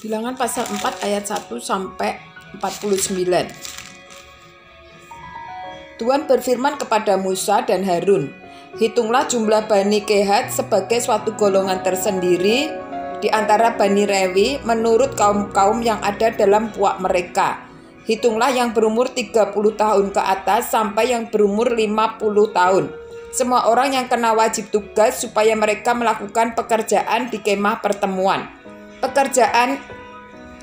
Bilangan pasal 4 ayat 1 sampai 49. Tuhan berfirman kepada Musa dan Harun, "Hitunglah jumlah Bani Kehat sebagai suatu golongan tersendiri di antara Bani Lewi menurut kaum-kaum yang ada dalam puak mereka. Hitunglah yang berumur 30 tahun ke atas sampai yang berumur 50 tahun. Semua orang yang kena wajib tugas supaya mereka melakukan pekerjaan di kemah pertemuan." Pekerjaan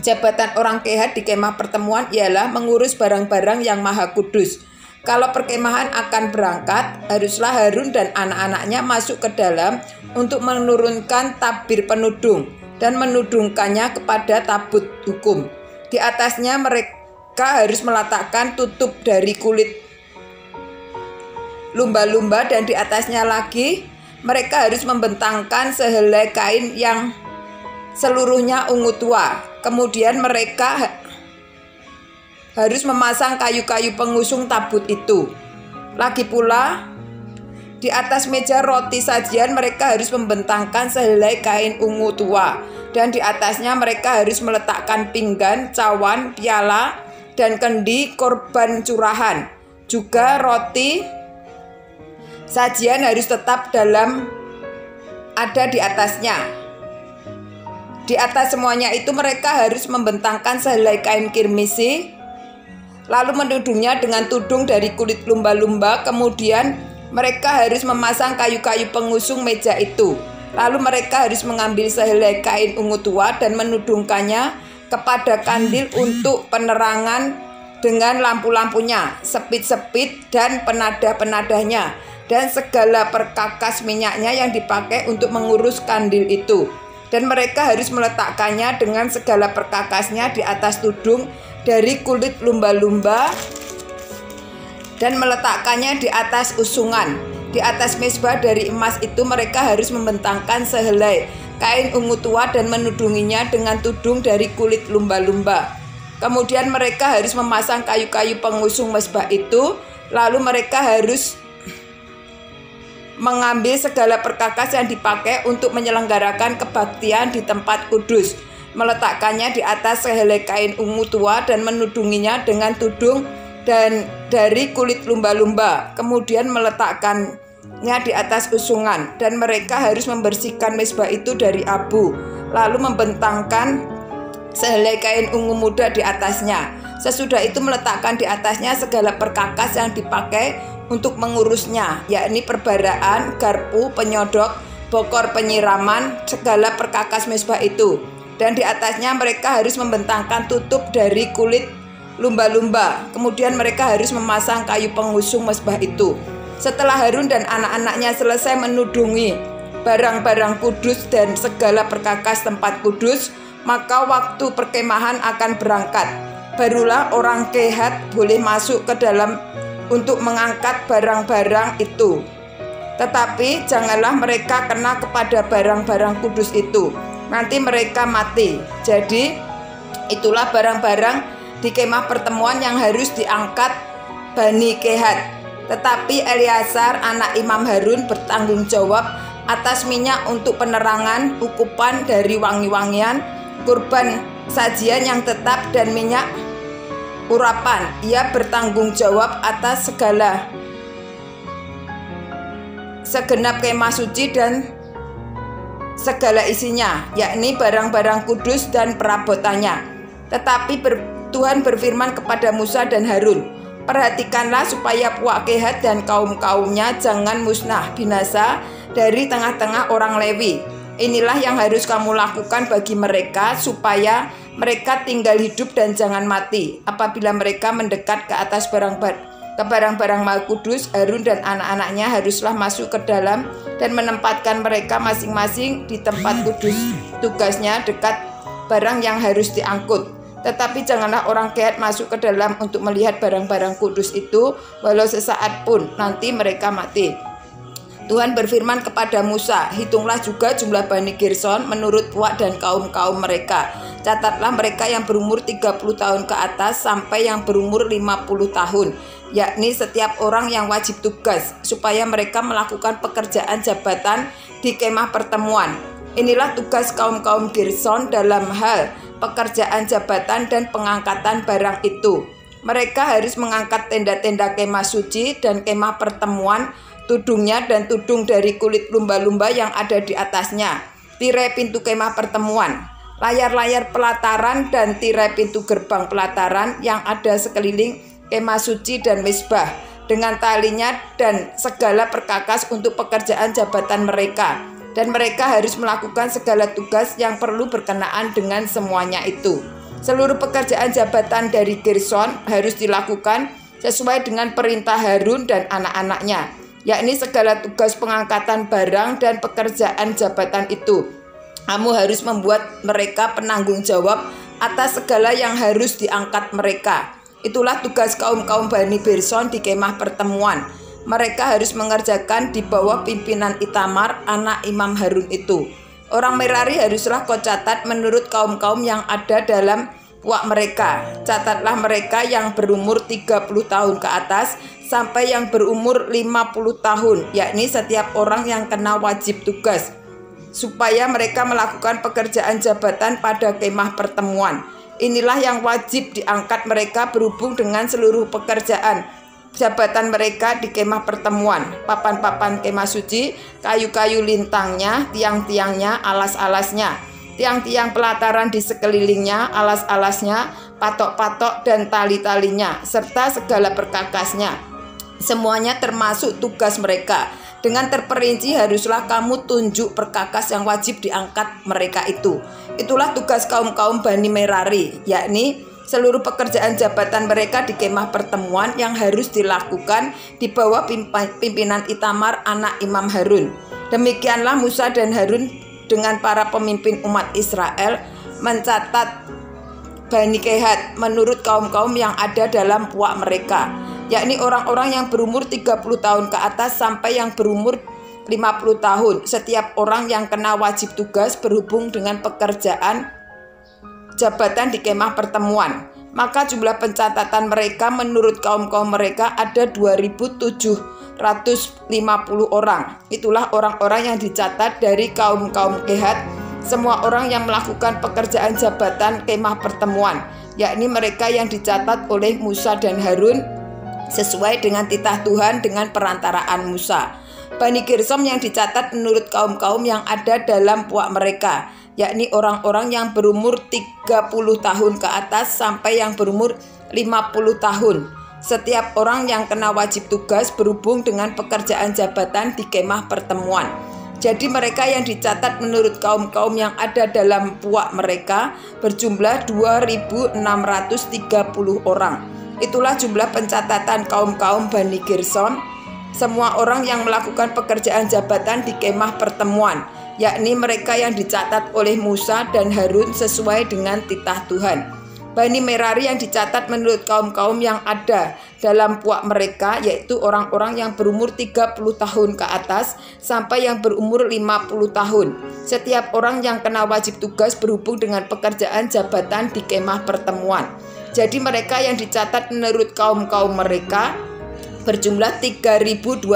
jabatan orang Kehat di kemah pertemuan ialah mengurus barang-barang yang maha kudus. Kalau perkemahan akan berangkat, haruslah Harun dan anak-anaknya masuk ke dalam untuk menurunkan tabir penudung dan menudungkannya kepada tabut hukum. Di atasnya mereka harus meletakkan tutup dari kulit lumba-lumba, dan di atasnya lagi mereka harus membentangkan sehelai kain yang seluruhnya ungu tua. Kemudian mereka harus memasang kayu-kayu pengusung tabut itu. Lagi pula, di atas meja roti sajian mereka harus membentangkan sehelai kain ungu tua, dan di atasnya mereka harus meletakkan pinggan, cawan, piala, dan kendi korban curahan. Juga roti sajian harus tetap ada di atasnya. Di atas semuanya itu mereka harus membentangkan sehelai kain kirmisi, lalu menudungnya dengan tudung dari kulit lumba-lumba. Kemudian mereka harus memasang kayu-kayu pengusung meja itu. Lalu mereka harus mengambil sehelai kain ungu tua dan menudungkannya kepada kandil untuk penerangan dengan lampu-lampunya, sepit-sepit dan penada-penadanya, dan segala perkakas minyaknya yang dipakai untuk mengurus kandil itu. Dan mereka harus meletakkannya dengan segala perkakasnya di atas tudung dari kulit lumba-lumba dan meletakkannya di atas usungan. Di atas mezbah dari emas itu mereka harus membentangkan sehelai kain ungu tua dan menudunginya dengan tudung dari kulit lumba-lumba. Kemudian mereka harus memasang kayu-kayu pengusung mezbah itu. Lalu mereka harus mengambil segala perkakas yang dipakai untuk menyelenggarakan kebaktian di tempat kudus, meletakkannya di atas sehelai kain ungu tua dan menudunginya dengan tudung dan dari kulit lumba-lumba. Kemudian meletakkannya di atas usungan, dan mereka harus membersihkan mezbah itu dari abu, lalu membentangkan sehelai kain ungu muda di atasnya. Sesudah itu meletakkan di atasnya segala perkakas yang dipakai untuk mengurusnya, yakni perbaraan, garpu, penyodok, bokor penyiraman, segala perkakas mezbah itu. Dan di atasnya mereka harus membentangkan tutup dari kulit lumba-lumba. Kemudian mereka harus memasang kayu pengusung mezbah itu. Setelah Harun dan anak-anaknya selesai menudungi barang-barang kudus dan segala perkakas tempat kudus, maka waktu perkemahan akan berangkat. Barulah orang Kehat boleh masuk ke dalam untuk mengangkat barang-barang itu. Tetapi janganlah mereka kena kepada barang-barang kudus itu, nanti mereka mati. Jadi itulah barang-barang di kemah pertemuan yang harus diangkat Bani Kehat. Tetapi Eleazar anak Imam Harun bertanggung jawab atas minyak untuk penerangan, ukupan dari wangi-wangian, kurban sajian yang tetap, dan minyak urapan. Ia bertanggung jawab atas segenap kemah suci dan segala isinya, yakni barang-barang kudus dan perabotannya. Tetapi Tuhan berfirman kepada Musa dan Harun, "Perhatikanlah supaya puak Kehat dan kaum-kaumnya jangan musnah binasa dari tengah-tengah orang Lewi. Inilah yang harus kamu lakukan bagi mereka supaya mereka tinggal hidup dan jangan mati. Apabila mereka mendekat ke atas barang-barang maha kudus, Harun dan anak-anaknya haruslah masuk ke dalam dan menempatkan mereka masing-masing di tempat kudus tugasnya dekat barang yang harus diangkut. Tetapi janganlah orang Kehat masuk ke dalam untuk melihat barang-barang kudus itu, walau sesaat pun, nanti mereka mati." Tuhan berfirman kepada Musa, "Hitunglah juga jumlah Bani Gerson menurut puak dan kaum-kaum mereka. Catatlah mereka yang berumur 30 tahun ke atas sampai yang berumur 50 tahun, yakni setiap orang yang wajib tugas, supaya mereka melakukan pekerjaan jabatan di kemah pertemuan. Inilah tugas kaum-kaum Gerson dalam hal pekerjaan jabatan dan pengangkatan barang itu. Mereka harus mengangkat tenda-tenda kemah suci dan kemah pertemuan, tudungnya dan tudung dari kulit lumba-lumba yang ada di atasnya, tirai pintu kemah pertemuan, layar-layar pelataran dan tirai pintu gerbang pelataran yang ada sekeliling kemah suci dan mezbah dengan talinya dan segala perkakas untuk pekerjaan jabatan mereka. Dan mereka harus melakukan segala tugas yang perlu berkenaan dengan semuanya itu. Seluruh pekerjaan jabatan dari Gerson harus dilakukan sesuai dengan perintah Harun dan anak-anaknya, yakni segala tugas pengangkatan barang dan pekerjaan jabatan itu. Kamu harus membuat mereka penanggung jawab atas segala yang harus diangkat mereka. Itulah tugas kaum-kaum Bani Gerson di kemah pertemuan. Mereka harus mengerjakan di bawah pimpinan Itamar, anak Imam Harun itu. Orang Merari haruslah kau catat menurut kaum-kaum yang ada dalam puak mereka. Catatlah mereka yang berumur 30 tahun ke atas sampai yang berumur 50 tahun, yakni setiap orang yang kena wajib tugas, supaya mereka melakukan pekerjaan jabatan pada kemah pertemuan. Inilah yang wajib diangkat mereka berhubung dengan seluruh pekerjaan jabatan mereka di kemah pertemuan, papan-papan kemah suci, kayu-kayu lintangnya, tiang-tiangnya, alas-alasnya, tiang-tiang pelataran di sekelilingnya, alas-alasnya, patok-patok dan tali-talinya, serta segala perkakasnya. Semuanya termasuk tugas mereka. Dengan terperinci haruslah kamu tunjuk perkakas yang wajib diangkat mereka itu. Itulah tugas kaum-kaum Bani Merari, yakni seluruh pekerjaan jabatan mereka di kemah pertemuan yang harus dilakukan di bawah pimpinan Itamar, anak Imam Harun. Demikianlah Musa dan Harun dengan para pemimpin umat Israel mencatat Bani Kehat menurut kaum-kaum yang ada dalam puak mereka, yakni orang-orang yang berumur 30 tahun ke atas sampai yang berumur 50 tahun, setiap orang yang kena wajib tugas berhubung dengan pekerjaan jabatan di kemah pertemuan. Maka jumlah pencatatan mereka menurut kaum-kaum mereka ada 2.750 orang. Itulah orang-orang yang dicatat dari kaum-kaum Kehat, semua orang yang melakukan pekerjaan jabatan kemah pertemuan, yakni mereka yang dicatat oleh Musa dan Harun sesuai dengan titah Tuhan dengan perantaraan Musa. Bani Gersom yang dicatat menurut kaum-kaum yang ada dalam puak mereka, yakni orang-orang yang berumur 30 tahun ke atas sampai yang berumur 50 tahun. Setiap orang yang kena wajib tugas berhubung dengan pekerjaan jabatan di kemah pertemuan. Jadi mereka yang dicatat menurut kaum-kaum yang ada dalam puak mereka berjumlah 2.630 orang. Itulah jumlah pencatatan kaum-kaum Bani Gerson, semua orang yang melakukan pekerjaan jabatan di kemah pertemuan, yakni mereka yang dicatat oleh Musa dan Harun sesuai dengan titah Tuhan. Bani Merari yang dicatat menurut kaum-kaum yang ada dalam puak mereka, yaitu orang-orang yang berumur 30 tahun ke atas sampai yang berumur 50 tahun. Setiap orang yang kena wajib tugas berhubung dengan pekerjaan jabatan di kemah pertemuan. Jadi mereka yang dicatat menurut kaum-kaum mereka berjumlah 3.200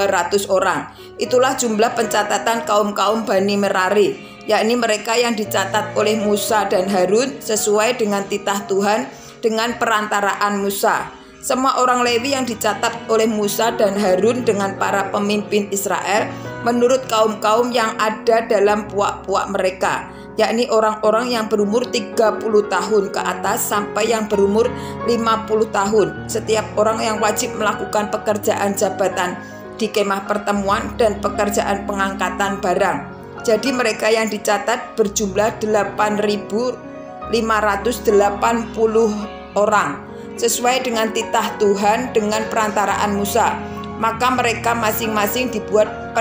orang. Itulah jumlah pencatatan kaum-kaum Bani Merari, yakni mereka yang dicatat oleh Musa dan Harun sesuai dengan titah Tuhan dengan perantaraan Musa. Semua orang Lewi yang dicatat oleh Musa dan Harun dengan para pemimpin Israel menurut kaum-kaum yang ada dalam puak-puak mereka, yakni orang-orang yang berumur 30 tahun ke atas sampai yang berumur 50 tahun. Setiap orang yang wajib melakukan pekerjaan jabatan di kemah pertemuan dan pekerjaan pengangkatan barang. Jadi mereka yang dicatat berjumlah 8.580 orang sesuai dengan titah Tuhan dengan perantaraan Musa. Maka mereka masing-masing dibuat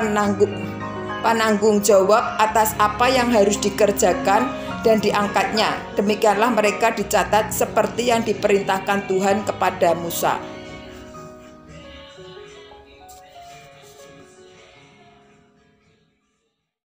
penanggung jawab atas apa yang harus dikerjakan dan diangkatnya. Demikianlah mereka dicatat seperti yang diperintahkan Tuhan kepada Musa.